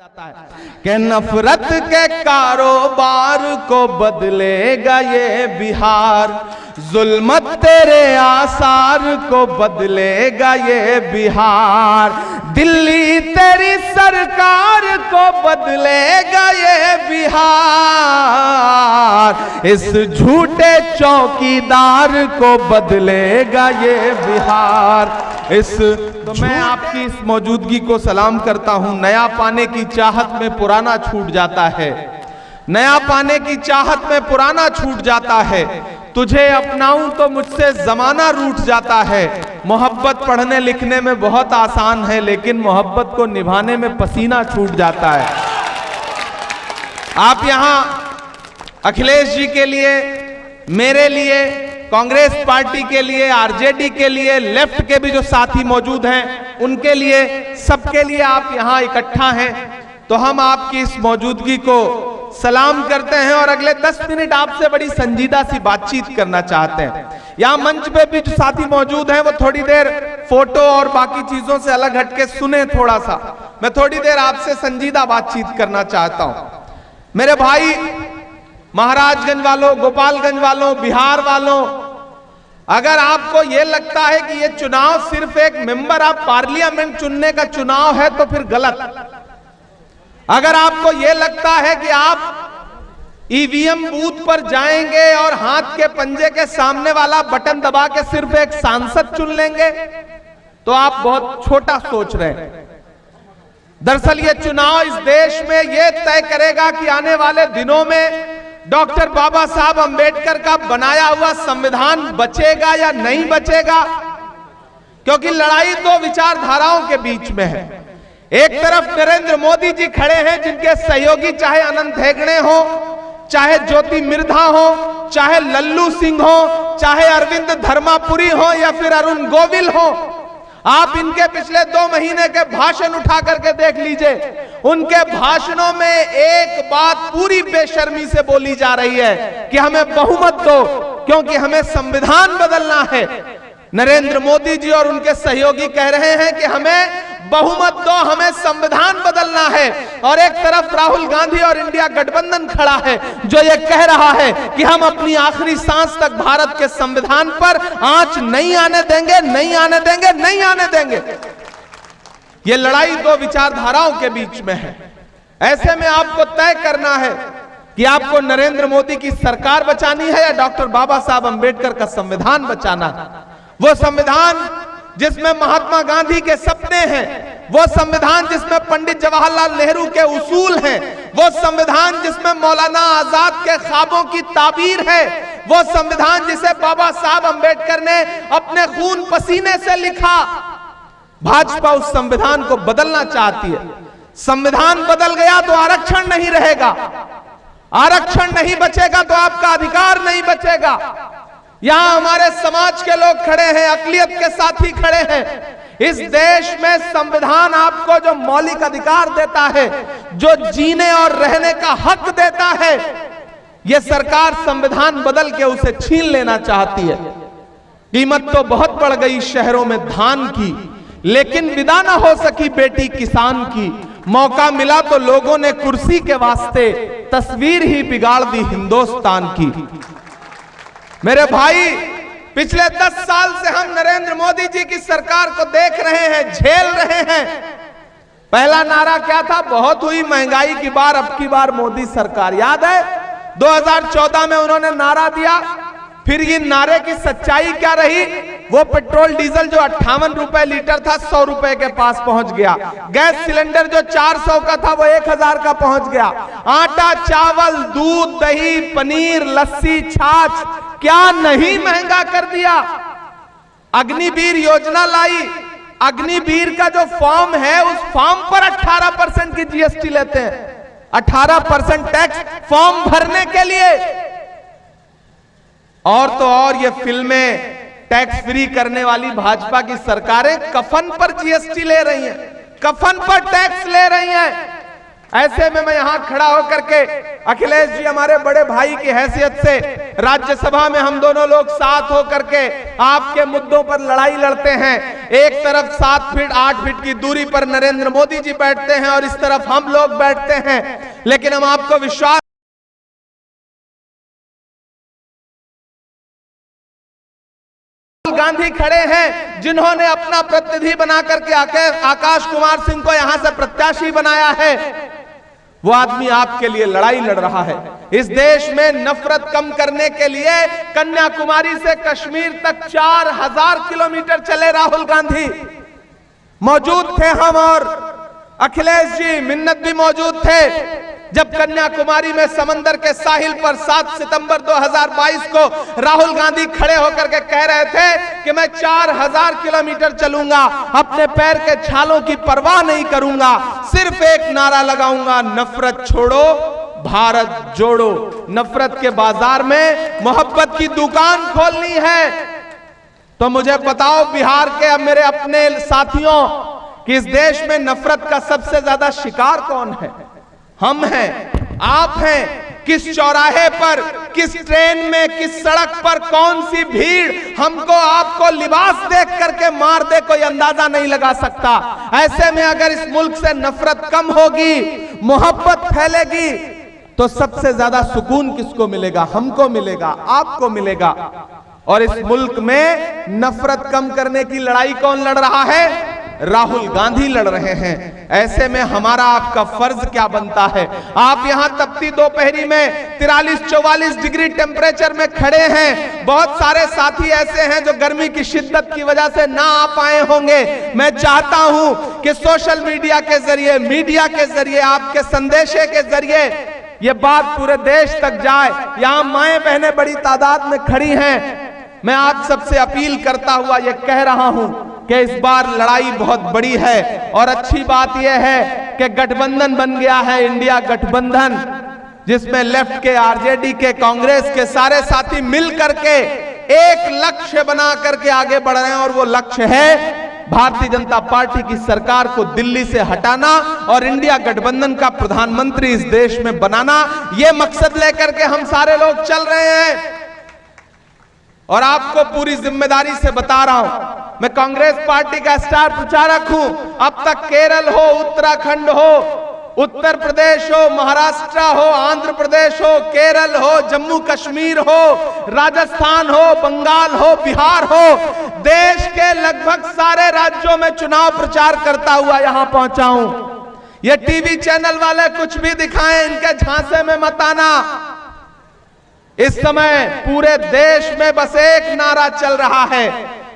जाता है कि नफरत के कारोबार को बदलेगा ये बिहार, जुल्मत तेरे आसार को बदलेगा ये बिहार, दिल्ली तेरी सरकार को बदलेगा ये बिहार, इस झूठे चौकीदार को बदलेगा ये बिहार। तो मैं आपकी इस मौजूदगी को सलाम करता हूं। नया पाने की चाहत में पुराना छूट जाता है, नया पाने की चाहत में पुराना छूट जाता है, तुझे अपनाऊं तो मुझसे जमाना रूठ जाता है। मोहब्बत पढ़ने लिखने में बहुत आसान है, लेकिन मोहब्बत को निभाने में पसीना छूट जाता है। आप यहां अखिलेश जी के लिए, मेरे लिए, कांग्रेस पार्टी के लिए, आरजेडी के लिए, लेफ्ट के भी जो साथी मौजूद हैं उनके लिए, सबके लिए आप यहां इकट्ठा हैं, तो हम आपकी इस मौजूदगी को सलाम करते हैं और अगले 10 मिनट आपसे बड़ी संजीदा सी बातचीत करना चाहते हैं। यहां मंच पे भी जो साथी मौजूद हैं वो थोड़ी देर फोटो और बाकी चीजों से अलग हटके सुने थोड़ा सा। मैं थोड़ी देर आपसे संजीदा बातचीत करना चाहता हूं। मेरे भाई महाराजगंज वालों, गोपालगंज वालों, बिहार वालों, अगर आपको यह लगता है कि यह चुनाव सिर्फ एक मेंबर ऑफ पार्लियामेंट चुनने का चुनाव है तो फिर गलत। अगर आपको यह लगता है कि आप ईवीएम बूथ पर जाएंगे और हाथ के पंजे के सामने वाला बटन दबा के सिर्फ एक सांसद चुन लेंगे तो आप बहुत छोटा सोच रहे हैं। दरअसल यह चुनाव इस देश में यह तय करेगा कि आने वाले दिनों में डॉक्टर बाबा साहब अंबेडकर का बनाया हुआ संविधान बचेगा या नहीं बचेगा, क्योंकि लड़ाई दो विचारधाराओं के बीच में है। एक तरफ नरेंद्र मोदी जी खड़े हैं जिनके सहयोगी चाहे अनंत हेगड़े हो, चाहे ज्योति मिर्धा हो, चाहे लल्लू सिंह हो, चाहे अरविंद धर्मापुरी हो या फिर अरुण गोविल हो। आप इनके पिछले 2 महीने के भाषण उठा करके देख लीजिए, उनके भाषणों में एक बात पूरी बेशर्मी से बोली जा रही है कि हमें बहुमत दो क्योंकि हमें संविधान बदलना है। नरेंद्र मोदी जी और उनके सहयोगी कह रहे हैं कि हमें बहुमत दो, हमें संविधान बदलना है, और एक तरफ राहुल गांधी और इंडिया गठबंधन खड़ा है जो ये कह रहा है कि हम अपनी आखिरी सांस तक भारत के संविधान पर आंच नहीं आने देंगे, नहीं आने देंगे, नहीं आने देंगे। ये लड़ाई दो विचारधाराओं के बीच में है। ऐसे में आपको तय करना है कि आपको नरेंद्र मोदी की सरकार बचानी है या डॉक्टर बाबा साहब अंबेडकर का संविधान बचाना है। वो संविधान जिसमें महात्मा गांधी के सपने हैं, वो संविधान जिसमें पंडित जवाहरलाल नेहरू के उसूल हैं, वो संविधान जिसमें मौलाना आजाद के ख्वाबों की ताबीर है, वो संविधान जिसे बाबा साहब अंबेडकर ने अपने खून पसीने से लिखा। भाजपा उस संविधान को बदलना चाहती है। संविधान बदल गया तो आरक्षण नहीं रहेगा, आरक्षण नहीं बचेगा तो आपका अधिकार नहीं बचेगा। यहां हमारे समाज के लोग खड़े हैं, अकलियत के साथी खड़े हैं। इस देश में संविधान आपको जो मौलिक अधिकार देता है, जो जीने और रहने का हक देता है, यह सरकार संविधान बदल के उसे छीन लेना चाहती है। कीमत तो बहुत बढ़ गई शहरों में धान की, लेकिन विदा ना हो सकी बेटी किसान की। मौका मिला तो लोगों ने कुर्सी के वास्ते तस्वीर ही बिगाड़ दी हिंदुस्तान की। मेरे भाई, पिछले 10 साल से हम नरेंद्र मोदी जी की सरकार को देख रहे हैं, झेल रहे हैं। पहला नारा क्या था? बहुत हुई महंगाई की बार, अब की बार मोदी सरकार। याद है 2014 में उन्होंने नारा दिया। फिर ये नारे की सच्चाई क्या रही? वो पेट्रोल डीजल जो 58 रुपए लीटर था 100 रुपए के पास पहुंच गया। गैस सिलेंडर जो 400 का था वो 1000 का पहुंच गया। आटा, चावल, दूध, दही, पनीर, लस्सी, छाछ, क्या नहीं महंगा कर दिया। अग्निवीर योजना लाई। अग्निवीर का जो फॉर्म है उस फॉर्म पर 18% की जीएसटी लेते हैं, 18% टैक्स फॉर्म भरने के लिए। और तो और ये फिल्में टैक्स फ्री करने वाली भाजपा की सरकारें कफन पर जीएसटी ले रही हैं, कफन पर टैक्स ले रही हैं। ऐसे में मैं यहां खड़ा होकर के अखिलेश जी हमारे बड़े भाई की हैसियत से राज्यसभा में हम दोनों लोग साथ होकर के आपके मुद्दों पर लड़ाई लड़ते हैं। एक तरफ 7 फीट 8 फीट की दूरी पर नरेंद्र मोदी जी बैठते हैं और इस तरफ हम लोग बैठते हैं, लेकिन हम आपको विश्वास गांधी खड़े हैं जिन्होंने अपना प्रतिनिधि बना करके आकाश कुमार सिंह को यहां से प्रत्याशी बनाया है। वो आदमी आपके लिए लड़ाई लड़ रहा है। इस देश में नफरत कम करने के लिए कन्याकुमारी से कश्मीर तक 4000 किलोमीटर चले राहुल गांधी। मौजूद थे हम और अखिलेश जी, मिन्नत भी मौजूद थे जब कन्याकुमारी में समंदर के साहिल पर 7 सितंबर 2022 को राहुल गांधी खड़े होकर के कह रहे थे कि मैं 4000 किलोमीटर चलूंगा, अपने पैर के छालों की परवाह नहीं करूंगा, सिर्फ एक नारा लगाऊंगा, नफरत छोड़ो भारत जोड़ो। नफरत के बाजार में मोहब्बत की दुकान खोलनी है। तो मुझे बताओ बिहार के अब मेरे अपने साथियों कि इस देश में नफरत का सबसे ज्यादा शिकार कौन है? हम हैं, आप हैं। किस चौराहे पर, किस ट्रेन में, किस सड़क पर कौन सी भीड़ हमको आपको लिबास देख करके मार दे, कोई अंदाजा नहीं लगा सकता। ऐसे में अगर इस मुल्क से नफरत कम होगी, मोहब्बत फैलेगी, तो सबसे ज्यादा सुकून किसको मिलेगा? हमको मिलेगा, आपको मिलेगा। और इस मुल्क में नफरत कम करने की लड़ाई कौन लड़ रहा है? राहुल गांधी लड़ रहे हैं। ऐसे में हमारा आपका फर्ज क्या बनता है? आप यहां तपती दोपहरी में 43-44 डिग्री टेम्परेचर में खड़े हैं। बहुत सारे साथी ऐसे हैं जो गर्मी की शिद्दत की वजह से ना आ पाए होंगे। मैं चाहता हूं कि सोशल मीडिया के जरिए, मीडिया के जरिए, आपके संदेशे के जरिए ये बात पूरे देश तक जाए। यहां माएं बहनें बड़ी तादाद में खड़ी हैं। मैं आप सबसे अपील करता हुआ ये कह रहा हूं कि इस बार लड़ाई बहुत बड़ी है। और अच्छी बात यह है कि गठबंधन बन गया है, इंडिया गठबंधन, जिसमें लेफ्ट के, आरजेडी के, कांग्रेस के सारे साथी मिल करके एक लक्ष्य बना करके आगे बढ़ रहे हैं। और वो लक्ष्य है भारतीय जनता पार्टी की सरकार को दिल्ली से हटाना और इंडिया गठबंधन का प्रधानमंत्री इस देश में बनाना। ये मकसद लेकर के हम सारे लोग चल रहे हैं। और आपको पूरी जिम्मेदारी से बता रहा हूं, मैं कांग्रेस पार्टी का स्टार प्रचारक हूं। अब तक केरल हो, उत्तराखंड हो, उत्तर प्रदेश हो, महाराष्ट्र हो, आंध्र प्रदेश हो, केरल हो, जम्मू कश्मीर हो, राजस्थान हो, बंगाल हो, बिहार हो, देश के लगभग सारे राज्यों में चुनाव प्रचार करता हुआ यहां पहुंचा हूं। ये टीवी चैनल वाले कुछ भी दिखाएं, इनके झांसे में मत आना। इस समय पूरे देश में बस एक नारा चल रहा है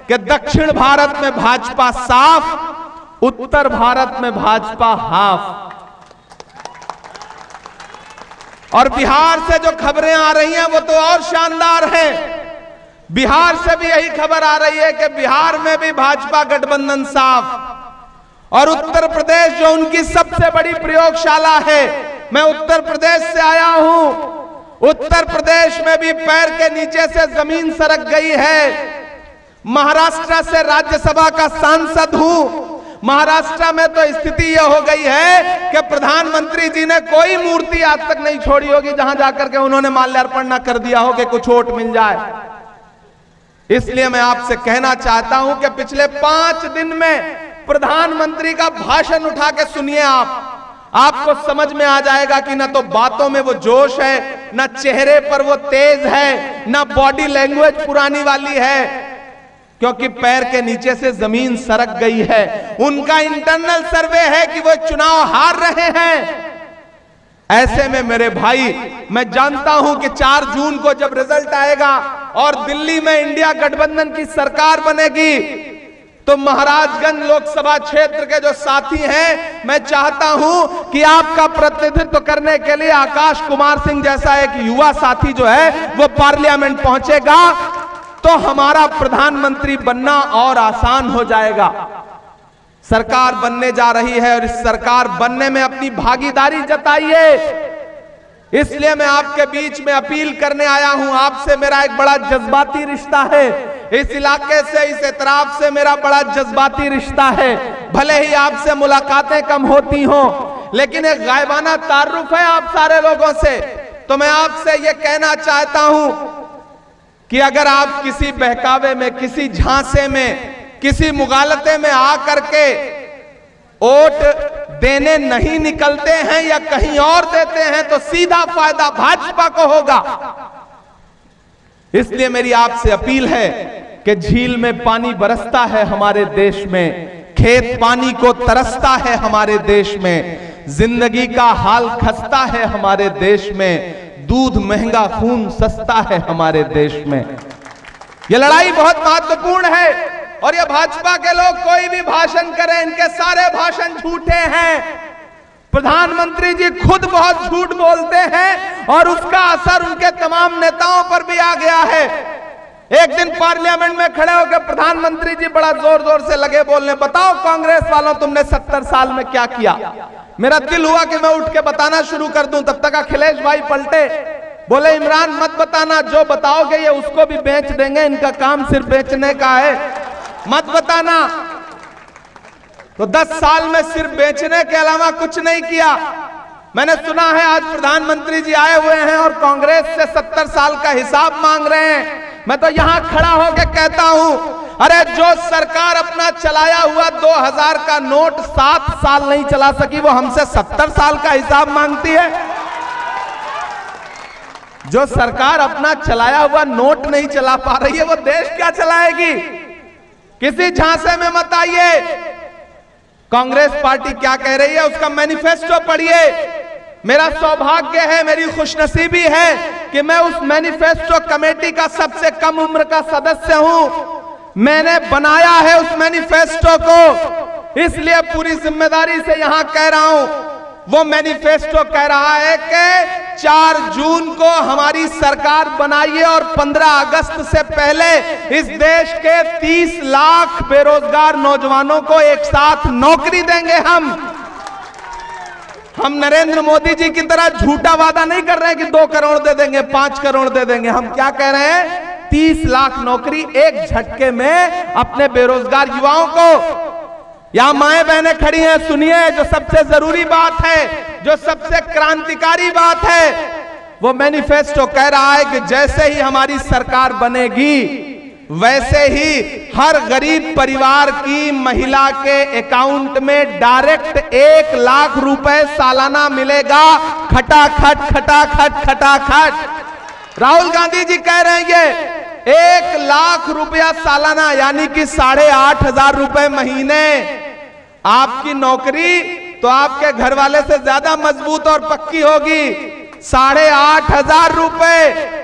कि दक्षिण भारत में भाजपा साफ, उत्तर भारत में भाजपा हाफ। और बिहार से जो खबरें आ रही हैं वो तो और शानदार हैं। बिहार से भी यही खबर आ रही है कि बिहार में भी भाजपा गठबंधन साफ। और उत्तर प्रदेश जो उनकी सबसे बड़ी प्रयोगशाला है, मैं उत्तर प्रदेश से आया हूं। उत्तर प्रदेश में भी पैर के नीचे से जमीन सरक गई है। महाराष्ट्र से राज्यसभा का सांसद हूं। महाराष्ट्र में तो स्थिति यह हो गई है कि प्रधानमंत्री जी ने कोई मूर्ति आज तक नहीं छोड़ी होगी जहां जाकर के उन्होंने माल्यार्पण न कर दिया हो कि कुछ वोट मिल जाए। इसलिए मैं आपसे कहना चाहता हूं कि पिछले 5 दिन में प्रधानमंत्री का भाषण उठा के सुनिए आपको समझ में आ जाएगा कि ना तो बातों में वो जोश है, ना चेहरे पर वो तेज है, ना बॉडी लैंग्वेज पुरानी वाली है, क्योंकि पैर के नीचे से जमीन सरक गई है। उनका इंटरनल सर्वे है कि वो चुनाव हार रहे हैं। ऐसे में मेरे भाई, मैं जानता हूं कि 4 जून को जब रिजल्ट आएगा और दिल्ली में इंडिया गठबंधन की सरकार बनेगी, तो महाराजगंज लोकसभा क्षेत्र के जो साथी हैं, मैं चाहता हूं कि आपका प्रतिनिधित्व करने के लिए आकाश कुमार सिंह जैसा एक युवा साथी जो है वो पार्लियामेंट पहुंचेगा, तो हमारा प्रधानमंत्री बनना और आसान हो जाएगा। सरकार बनने जा रही है और इस सरकार बनने में अपनी भागीदारी जताइए। इसलिए मैं आपके बीच में अपील करने आया हूं। आपसे मेरा एक बड़ा जज्बाती रिश्ता है। इस इलाके से, इस एतराफ से मेरा बड़ा जज्बाती रिश्ता है। भले ही आपसे मुलाकातें कम होती हों, लेकिन एक गायबाना तारुफ है आप सारे लोगों से। तो मैं आपसे ये कहना चाहता हूं कि अगर आप किसी बहकावे में, किसी झांसे में, किसी मुगालते में आकर के वोट देने नहीं निकलते हैं या कहीं और देते हैं तो सीधा फायदा भाजपा को होगा। इसलिए मेरी आपसे अपील है कि झील में पानी बरसता है हमारे देश में, खेत पानी को तरसता है हमारे देश में, जिंदगी का हाल खस्ता है हमारे देश में, दूध महंगा खून सस्ता है हमारे देश में। यह लड़ाई बहुत महत्वपूर्ण है और ये भाजपा के लोग कोई भी भाषण करें, इनके सारे भाषण झूठे हैं। प्रधानमंत्री जी खुद बहुत झूठ बोलते हैं और उसका असर उनके तमाम नेताओं पर भी आ गया है। एक दिन पार्लियामेंट में खड़े होकर प्रधानमंत्री जी बड़ा जोर जोर से लगे बोलने, बताओ कांग्रेस वालों तुमने 70 साल में क्या किया। मेरा दिल हुआ कि मैं उठ के बताना शुरू कर दूं, तब तक अखिलेश भाई पलटे, बोले इमरान मत बताना, जो बताओगे ये उसको भी बेच देंगे, इनका काम सिर्फ बेचने का है, मत बताना। तो 10 साल में सिर्फ बेचने के अलावा कुछ नहीं किया। मैंने सुना है आज प्रधानमंत्री जी आए हुए हैं और कांग्रेस से 70 साल का हिसाब मांग रहे हैं। मैं तो यहां खड़ा होकर कहता हूं, अरे जो सरकार अपना चलाया हुआ 2000 का नोट 7 साल नहीं चला सकी, वो हमसे 70 साल का हिसाब मांगती है। जो सरकार अपना चलाया हुआ नोट नहीं चला पा रही है, वो देश क्या चलाएगी। किसी झांसे में मत आइए। कांग्रेस पार्टी क्या कह रही है उसका मैनिफेस्टो पढ़िए। मेरा सौभाग्य है, मेरी खुशनसीबी है कि मैं उस मैनिफेस्टो कमेटी का सबसे कम उम्र का सदस्य हूं। मैंने बनाया है उस मैनिफेस्टो को, इसलिए पूरी जिम्मेदारी से यहां कह रहा हूं। वो मैनिफेस्टो कह रहा है कि 4 जून को हमारी सरकार बनाइए और 15 अगस्त से पहले इस देश के 30 लाख बेरोजगार नौजवानों को एक साथ नौकरी देंगे। हम नरेंद्र मोदी जी की तरह झूठा वादा नहीं कर रहे हैं कि 2 करोड़ दे देंगे, 5 करोड़ दे देंगे। हम क्या कह रहे हैं, 30 लाख नौकरी एक झटके में अपने बेरोजगार युवाओं को। यहां माएं बहनें खड़ी हैं, सुनिए, जो सबसे जरूरी बात है, जो सबसे क्रांतिकारी बात है, वो मैनिफेस्टो कह रहा है कि जैसे ही हमारी सरकार बनेगी वैसे ही हर गरीब परिवार की महिला के अकाउंट में डायरेक्ट 1 लाख रुपए सालाना मिलेगा। खटाखट खटाखट खटाखट। राहुल गांधी जी कह रहे हैं ये 1 लाख रुपया सालाना, यानी कि 8,500 रुपए महीने। आपकी नौकरी तो आपके घर वाले से ज्यादा मजबूत और पक्की होगी। 8,500 रुपए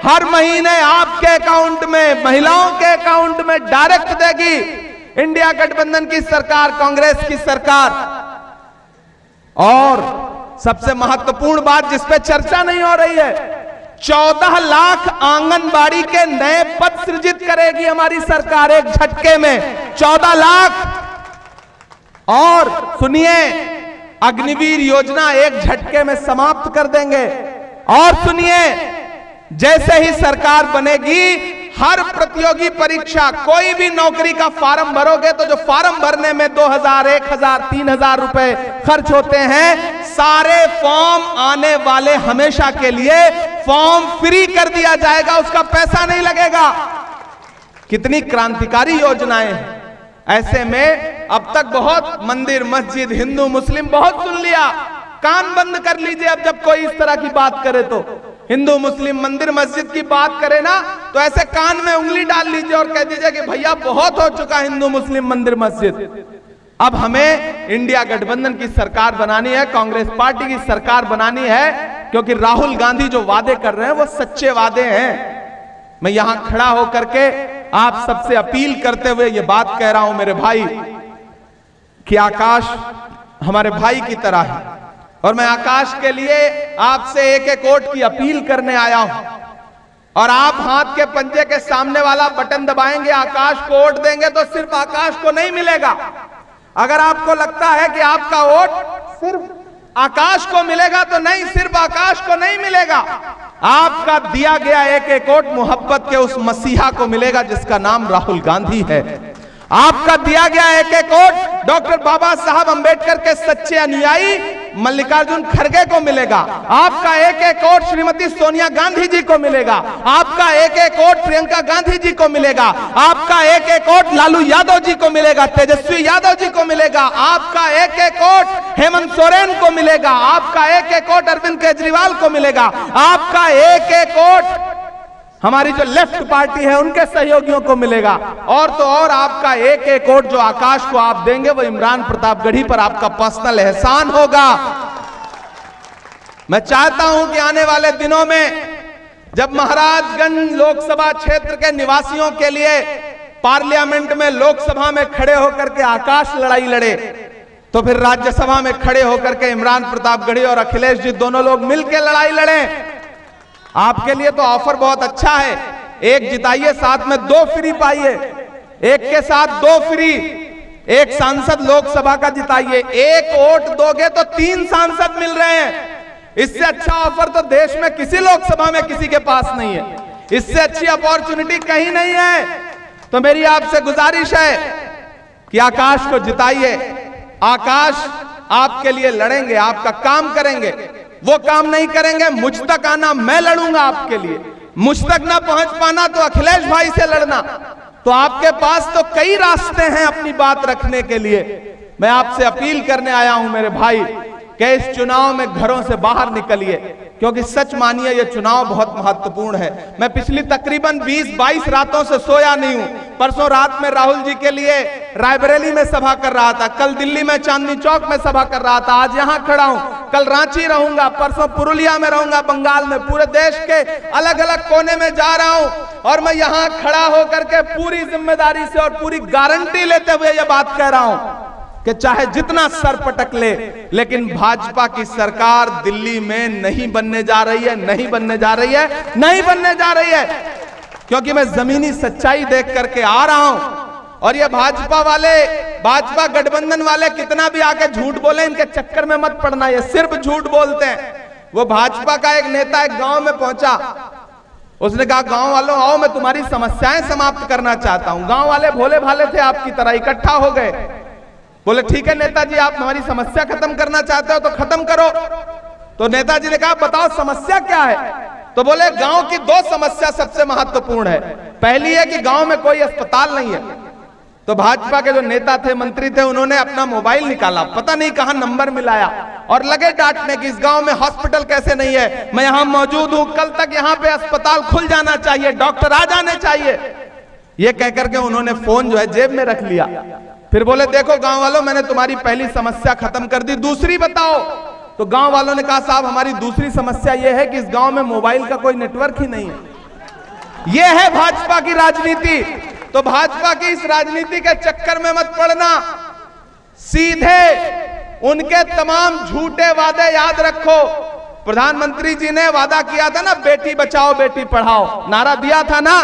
हर महीने आपके अकाउंट में, महिलाओं के अकाउंट में डायरेक्ट देगी इंडिया गठबंधन की सरकार, कांग्रेस की सरकार। और सबसे महत्वपूर्ण बात जिस पे चर्चा नहीं हो रही है, 14 लाख आंगनबाड़ी के नए पद सृजित करेगी हमारी सरकार एक झटके में। 14 लाख। और सुनिए, अग्निवीर योजना एक झटके में समाप्त कर देंगे। और सुनिए, जैसे ही सरकार बनेगी, हर प्रतियोगी परीक्षा, कोई भी नौकरी का फॉर्म भरोगे तो जो फॉर्म भरने में 2000, 1000, 3000 रुपए खर्च होते हैं, सारे फॉर्म आने वाले हमेशा के लिए फॉर्म फ्री कर दिया जाएगा, उसका पैसा नहीं लगेगा। कितनी क्रांतिकारी योजनाएं हैं। ऐसे में अब तक बहुत मंदिर मस्जिद हिंदू मुस्लिम बहुत सुन लिया, कान बंद कर लीजिए। अब जब कोई इस तरह की बात करे तो, हिंदू मुस्लिम मंदिर मस्जिद की बात करे ना, तो ऐसे कान में उंगली डाल लीजिए और कह दीजिए कि भैया बहुत हो चुका हिंदू मुस्लिम मंदिर मस्जिद। अब हमें इंडिया गठबंधन की सरकार बनानी है, कांग्रेस पार्टी की सरकार बनानी है, क्योंकि राहुल गांधी जो वादे कर रहे हैं वो सच्चे वादे हैं। मैं यहां खड़ा होकर के आप सबसे अपील करते हुए ये बात कह रहा हूं मेरे भाई, कि आकाश हमारे भाई की तरह है और मैं आकाश के लिए आपसे एक एक वोट की अपील करने आया हूं। और आप हाथ के पंजे के सामने वाला बटन दबाएंगे, आकाश को वोट देंगे तो सिर्फ आकाश को नहीं मिलेगा। अगर आपको लगता है कि आपका वोट सिर्फ आकाश को मिलेगा तो नहीं, सिर्फ आकाश को नहीं मिलेगा। आपका दिया गया एक एक वोट मोहब्बत के उस मसीहा को मिलेगा जिसका नाम राहुल गांधी है। आपका दिया गया एक एक वोट डॉक्टर बाबा साहब अंबेडकर के सच्चे अनुयायी मल्लिकार्जुन खड़गे को मिलेगा। आपका एक एक वोट श्रीमती सोनिया गांधी जी को मिलेगा। आपका एक एक वोट प्रियंका गांधी जी को मिलेगा। आपका एक एक वोट लालू यादव जी को मिलेगा, तेजस्वी यादव जी को मिलेगा। आपका एक एक वोट हेमंत सोरेन को मिलेगा। आपका एक एक वोट अरविंद केजरीवाल को मिलेगा। आपका एक एक वोट हमारी जो लेफ्ट पार्टी है उनके सहयोगियों को मिलेगा। और तो और आपका एक एक वोट जो आकाश को आप देंगे वो इमरान प्रतापगढ़ी पर आपका पर्सनल एहसान होगा। मैं चाहता हूं कि आने वाले दिनों में जब महाराजगंज लोकसभा क्षेत्र के निवासियों के लिए पार्लियामेंट में लोकसभा में खड़े होकर के आकाश लड़ाई लड़े, तो फिर राज्यसभा में खड़े होकर के इमरान प्रतापगढ़ी और अखिलेश जी दोनों लोग मिलकर लड़ाई लड़े। आपके लिए तो ऑफर बहुत अच्छा है, एक जिताइए साथ में दो फ्री पाइए, एक के साथ दो फ्री, एक सांसद लोकसभा का जिताइए, एक वोट दोगे तो 3 सांसद मिल रहे हैं। इससे अच्छा ऑफर तो देश में किसी लोकसभा में किसी के पास नहीं है, इससे अच्छी अपॉर्चुनिटी कहीं नहीं है। तो मेरी आपसे गुजारिश है कि आकाश को जिताइए। आकाश आपके लिए लड़ेंगे, आपका काम करेंगे। वो काम नहीं करेंगे, मुझ तक आना, मैं लड़ूंगा आपके लिए। मुझ तक ना पहुंच पाना तो अखिलेश भाई से लड़ना। तो आपके पास तो कई रास्ते हैं अपनी बात रखने के लिए। मैं आपसे अपील करने आया हूं मेरे भाई कि इस चुनाव में घरों से बाहर निकलिए, क्योंकि सच मानिए ये चुनाव बहुत महत्वपूर्ण है। मैं पिछली तकरीबन 20-22 रातों से सोया नहीं हूं। परसों रात में राहुल जी के लिए रायबरेली में सभा कर रहा था, कल दिल्ली में चांदनी चौक में सभा कर रहा था, आज यहां खड़ा हूं, कल रांची रहूंगा, परसों पुरुलिया में रहूंगा, बंगाल में, पूरे देश के अलग अलग कोने में जा रहा हूं। और मैं यहां खड़ा होकर के पूरी जिम्मेदारी से और पूरी गारंटी लेते हुए यह बात कह रहा हूं कि चाहे जितना सर पटक ले, लेकिन भाजपा की सरकार दिल्ली में नहीं बनने जा रही है, नहीं बनने जा रही है, नहीं बनने जा रही है। क्योंकि मैं जमीनी सच्चाई देख करके आ रहा हूं। और ये भाजपा वाले, भाजपा गठबंधन वाले कितना भी आके झूठ बोले, इनके चक्कर में मत पड़ना, ये सिर्फ झूठ बोलते हैं। वो भाजपा का एक नेता एक गांव में पहुंचा, उसने कहा गांव वालों आओ, मैं तुम्हारी समस्याएं समाप्त करना चाहता हूं। गांव वाले भोले भाले थे, आपकी तरह इकट्ठा हो गए। बोले ठीक है नेताजी, आप हमारी समस्या खत्म करना चाहते हो तो खत्म करो। तो नेताजी ने कहा बताओ समस्या क्या है। तो बोले गांव की 2 समस्या सबसे महत्वपूर्ण है। पहली है कि गांव में कोई अस्पताल नहीं है। तो भाजपा के जो नेता थे, मंत्री थे, उन्होंने अपना मोबाइल निकाला, पता नहीं कहां नंबर मिलाया और लगे डांटने कि इस गांव में हॉस्पिटल कैसे नहीं है, मैं यहां मौजूद हूं, कल तक यहां पे अस्पताल खुल जाना चाहिए, डॉक्टर आ जाने चाहिए। ये कहकर के उन्होंने फोन जो है जेब में रख लिया। फिर बोले देखो गांव वालों, मैंने तुम्हारी पहली समस्या खत्म कर दी, दूसरी बताओ। तो गांव वालों ने कहा साहब हमारी दूसरी समस्या यह है कि इस गांव में मोबाइल का कोई नेटवर्क ही नहीं है। यह है भाजपा की राजनीति। तो भाजपा की इस राजनीति के चक्कर में मत पड़ना, सीधे उनके तमाम झूठे वादे याद रखो। प्रधानमंत्री जी ने वादा किया था ना, बेटी बचाओ बेटी पढ़ाओ, नारा दिया था ना।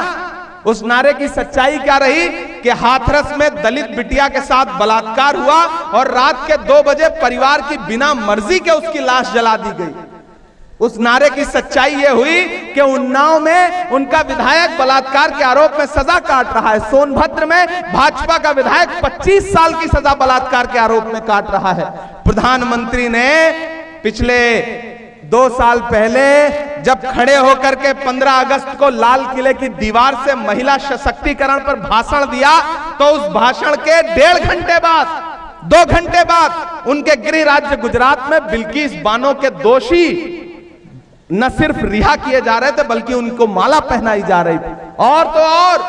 उस नारे की सच्चाई क्या रही कि हाथरस में दलित बिटिया के साथ बलात्कार हुआ और रात के 2 बजे परिवार की बिना मर्जी के उसकी लाश जला दी गई। उस नारे की सच्चाई यह हुई कि उन्नाव में उनका विधायक बलात्कार के आरोप में सजा काट रहा है। सोनभद्र में भाजपा का विधायक 25 साल की सजा बलात्कार के आरोप में काट रहा है। प्रधानमंत्री ने पिछले 2 साल पहले जब खड़े होकर के 15 अगस्त को लाल किले की दीवार से महिला सशक्तिकरण पर भाषण दिया, तो उस भाषण के 1.5 घंटे बाद, 2 घंटे बाद उनके गृह राज्य गुजरात में बिल्किस बानो के दोषी न सिर्फ रिहा किए जा रहे थे बल्कि उनको माला पहनाई जा रही थी। और तो और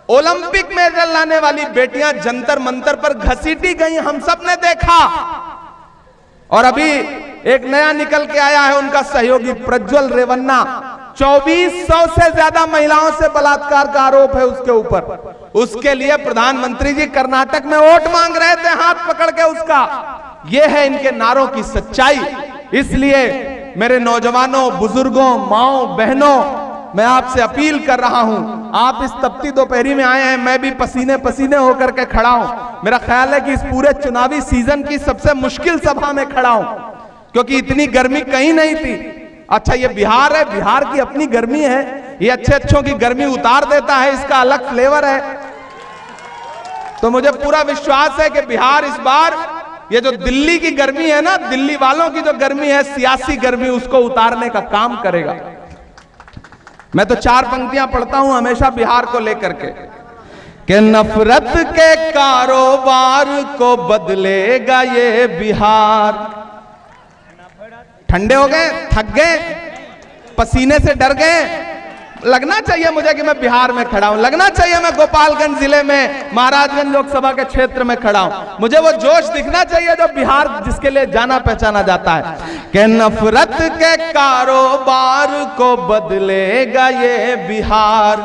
ओलंपिक मेडल लाने वाली बेटियां जंतर मंतर पर घसीटी गई, हम सब ने देखा। और अभी एक नया निकल के आया है उनका सहयोगी प्रज्वल रेवन्ना, 2400 से ज्यादा महिलाओं से बलात्कार का आरोप है उसके ऊपर। उसके लिए प्रधानमंत्री जी कर्नाटक में वोट मांग रहे थे हाथ पकड़ के उसका। यह है इनके नारों की सच्चाई। इसलिए मेरे नौजवानों, बुजुर्गों, माओ, बहनों, मैं आपसे अपील कर रहा हूं, आप इस तपती दोपहरी में आए हैं, मैं भी पसीने पसीने होकर के खड़ा हूं। मेरा ख्याल है कि इस पूरे चुनावी सीजन की सबसे मुश्किल सभा में खड़ा हूं, क्योंकि इतनी गर्मी कहीं नहीं थी। अच्छा ये बिहार है, बिहार की अपनी गर्मी है, ये अच्छे अच्छों की गर्मी उतार देता है, इसका अलग फ्लेवर है। तो मुझे पूरा विश्वास है कि बिहार इस बार ये जो दिल्ली की गर्मी है ना, दिल्ली वालों की जो गर्मी है, सियासी गर्मी, उसको उतारने का काम करेगा। मैं तो 4 पंक्तियां पढ़ता हूं हमेशा बिहार को लेकर के कि नफरत के कारोबार को बदलेगा ये बिहार। ठंडे हो गए, थक गए, पसीने से डर गए? लगना चाहिए मुझे कि मैं बिहार में खड़ा हूं, लगना चाहिए मैं गोपालगंज जिले में महाराजगंज लोकसभा के क्षेत्र में खड़ा हूं। मुझे वो जोश दिखना चाहिए जो बिहार जिसके लिए जाना पहचाना जाता है कि नफरत के कारोबार को बदलेगा ये बिहार,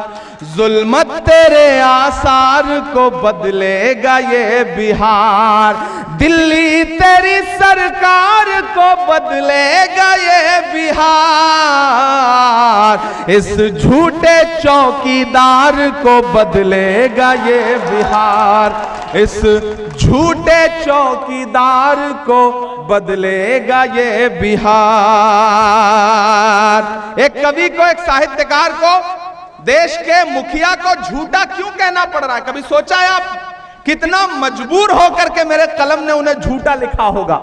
जुल्मत तेरे आसार को बदलेगा ये बिहार, दिल्ली तेरी सरकार को बदलेगा ये बिहार, इस झूठे चौकीदार को बदलेगा ये बिहार, इस झूठे चौकीदार को बदलेगा ये बिहार। एक कवि को, एक साहित्यकार को देश के मुखिया को झूठा क्यों कहना पड़ रहा है? कभी सोचा है आप कितना मजबूर होकर के मेरे कलम ने उन्हें झूठा लिखा होगा?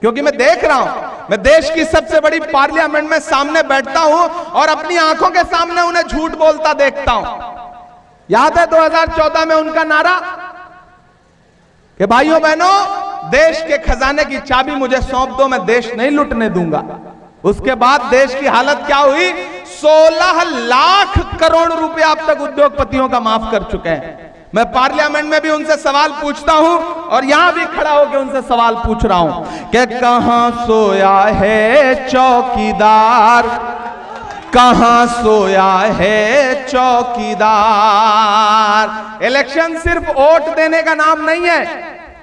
क्योंकि मैं देख रहा हूं, मैं देश की सबसे बड़ी पार्लियामेंट में सामने बैठता हूं और अपनी आंखों के सामने उन्हें झूठ बोलता देखता हूं। याद है 2014 में उनका नारा कि भाइयों बहनों, देश के खजाने की चाबी मुझे सौंप दो, मैं देश नहीं लुटने दूंगा। उसके बाद देश की हालत क्या हुई? 16 लाख करोड़ रुपए अब तक उद्योगपतियों का माफ कर चुके हैं। मैं पार्लियामेंट में भी उनसे सवाल पूछता हूं और यहां भी खड़ा होकर उनसे सवाल पूछ रहा हूं कि कहां सोया है चौकीदार, कहां सोया है चौकीदार। इलेक्शन सिर्फ वोट देने का नाम नहीं है,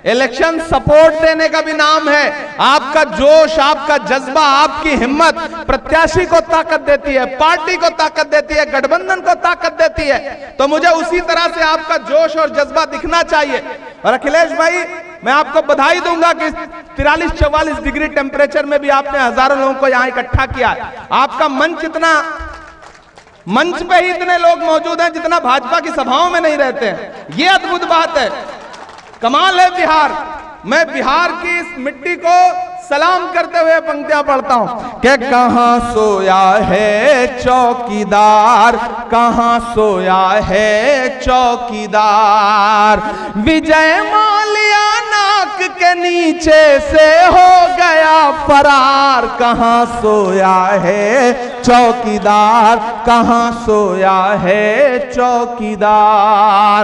इलेक्शन सपोर्ट देने का भी नाम है। आपका जोश, आपका जज्बा, आपकी हिम्मत प्रत्याशी को ताकत देती है, पार्टी को ताकत देती है, गठबंधन को ताकत देती है। तो मुझे उसी तरह से आपका जोश और जज्बा दिखना चाहिए। और अखिलेश भाई, मैं आपको बधाई दूंगा कि 43-44 डिग्री टेम्परेचर में भी आपने हजारों लोगों को यहां इकट्ठा किया है। आपका मंच इतना, मंच पे ही इतने लोग मौजूद हैं जितना भाजपा की सभाओं में नहीं रहते हैं। ये अद्भुत बात है, कमाल है बिहार। मैं बिहार की इस मिट्टी को सलाम करते हुए पंक्तियां पढ़ता हूं कि कहां सोया है चौकीदार, कहां सोया है चौकीदार, विजय माल्या नाक के नीचे से हो गया फरार, कहां सोया है चौकीदार, कहां सोया है चौकीदार।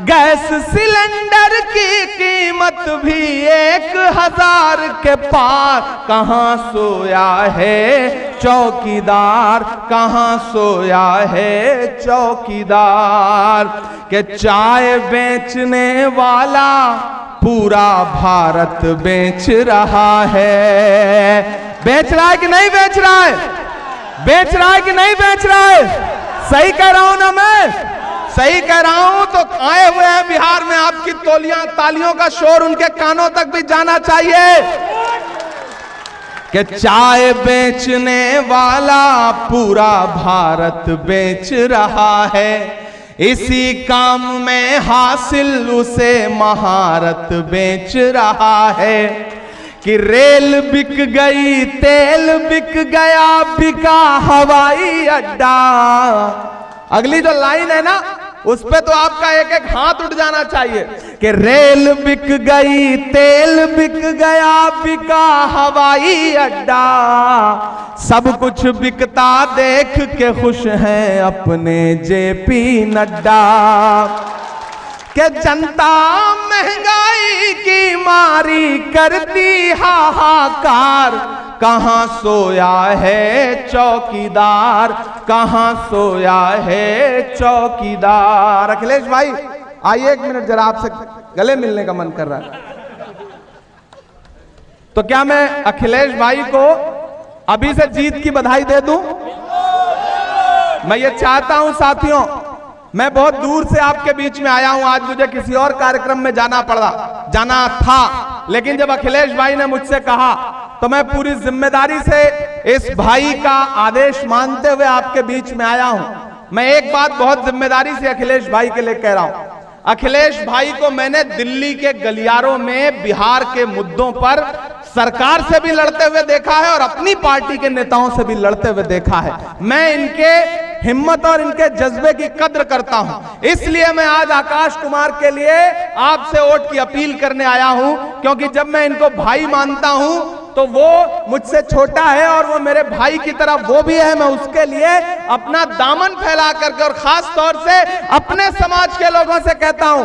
गैस सिलेंडर की कीमत भी 1000 के पार, कहां सोया है चौकीदार, कहां सोया है चौकीदार। के चाय बेचने वाला पूरा भारत बेच रहा है। बेच रहा है कि नहीं बेच रहा है? बेच रहा है कि नहीं बेच रहा है? सही कह रहा हूं ना मैं? सही कह रहा हूं। तो आए हुए हैं बिहार में, आपकी तालियों का शोर उनके कानों तक भी जाना चाहिए कि चाय बेचने वाला पूरा भारत बेच रहा है, इसी काम में हासिल उसे महारत बेच रहा है। कि रेल बिक गई, तेल बिक गया, बिका हवाई अड्डा। अगली जो लाइन है ना, उस पे तो आपका एक एक हाथ उठ जाना चाहिए कि रेल बिक गई, तेल बिक गया, बिका हवाई अड्डा, सब कुछ बिकता देख के खुश हैं अपने जेपी नड्डा। कि जनता महंगाई की मारी करती हाहाकार, कहां सोया है चौकीदार, कहां सोया है चौकीदार। अखिलेश भाई आइए 1 मिनट, जरा आपसे गले मिलने का मन कर रहा है। तो क्या मैं अखिलेश भाई को अभी से जीत की बधाई दे दूं? मैं ये चाहता हूं साथियों, मैं बहुत दूर से आपके बीच में आया हूं, आज मुझे किसी और कार्यक्रम में जाना था, लेकिन जब अखिलेश भाई ने मुझसे कहा तो मैं पूरी जिम्मेदारी से इस भाई का आदेश मानते हुए आपके बीच में आया हूं। मैं एक बात बहुत जिम्मेदारी से अखिलेश भाई के लिए कह रहा हूं, अखिलेश भाई को मैंने दिल्ली के गलियारों में बिहार के मुद्दों पर सरकार से भी लड़ते हुए देखा है और अपनी पार्टी के नेताओं से भी लड़ते हुए देखा है। मैं इनके हिम्मत और इनके जज्बे की कद्र करता हूं, इसलिए मैं आज आकाश कुमार के लिए आपसे वोट की अपील करने आया हूं, क्योंकि जब मैं इनको भाई मानता हूं तो वो मुझसे छोटा है और वो मेरे भाई की तरह वो भी है। मैं उसके लिए अपना दामन फैला करके और खास तौर से अपने समाज के लोगों से कहता हूं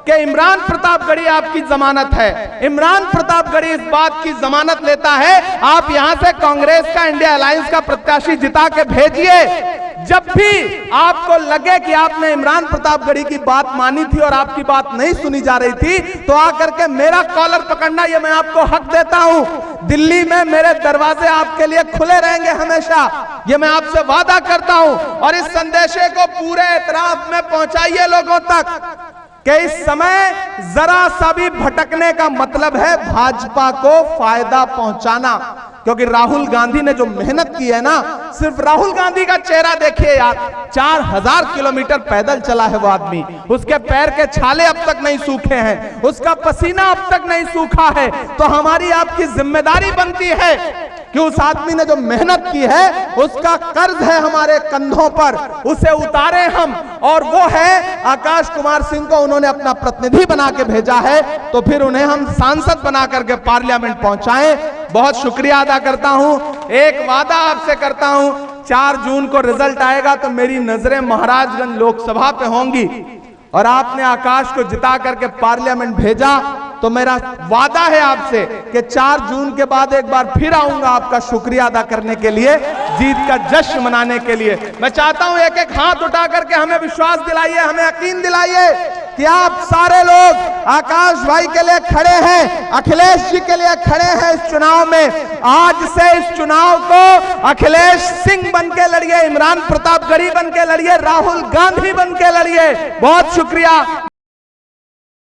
कि इमरान प्रतापगढ़ी आपकी जमानत है। इमरान प्रतापगढ़ी इस बात की जमानत लेता है, आप यहां से कांग्रेस का, इंडिया अलायंस का प्रत्याशी जिता के भेजिए। जब भी आपको लगे कि आपने इमरान प्रतापगढ़ी की बात मानी थी और आपकी बात नहीं सुनी जा रही थी, तो आकर के मेरा कॉलर पकड़ना, ये मैं आपको हक देता हूं। दिल्ली में मेरे दरवाजे आपके लिए खुले रहेंगे हमेशा, ये मैं आपसे वादा करता हूं। और इस संदेशे को पूरे एतराफ में पहुंचाइए लोगों तक कि इस समय जरा सा भी भटकने का मतलब है भाजपा को फायदा पहुंचाना। क्योंकि राहुल गांधी ने जो मेहनत की है ना, सिर्फ राहुल गांधी का चेहरा देखिए यार, 4000 किलोमीटर पैदल चला है वो आदमी, उसके पैर के छाले अब तक नहीं सूखे हैं, उसका पसीना अब तक नहीं सूखा है। तो हमारी आपकी जिम्मेदारी बनती है कि उस आदमी ने जो मेहनत की है उसका कर्ज है हमारे कंधों पर, उसे उतारे हम। और वो है आकाश कुमार सिंह को उन्होंने अपना प्रतिनिधि बना के भेजा है, तो फिर उन्हें हम सांसद बना करके पार्लियामेंट पहुंचाएं। बहुत शुक्रिया अदा करता हूं। एक वादा आपसे करता हूं, 4 जून को रिजल्ट आएगा तो मेरी नजरें महाराजगंज लोकसभा पे होंगी और आपने आकाश को जिता करके पार्लियामेंट भेजा, तो मेरा वादा है आपसे कि 4 जून के बाद एक बार फिर आऊंगा आपका शुक्रिया अदा करने के लिए, जीत का जश्न मनाने के लिए। मैं चाहता हूं एक एक हाथ उठा करके हमें विश्वास दिलाइए, हमें यकीन दिलाइए कि आप सारे लोग आकाश भाई के लिए खड़े हैं, अखिलेश जी के लिए खड़े हैं इस चुनाव में। आज से इस चुनाव को अखिलेश सिंह बन के लड़िए, इमरान प्रतापगढ़ी बन के लड़िए, राहुल गांधी बन के लड़िए। बहुत शुक्रिया।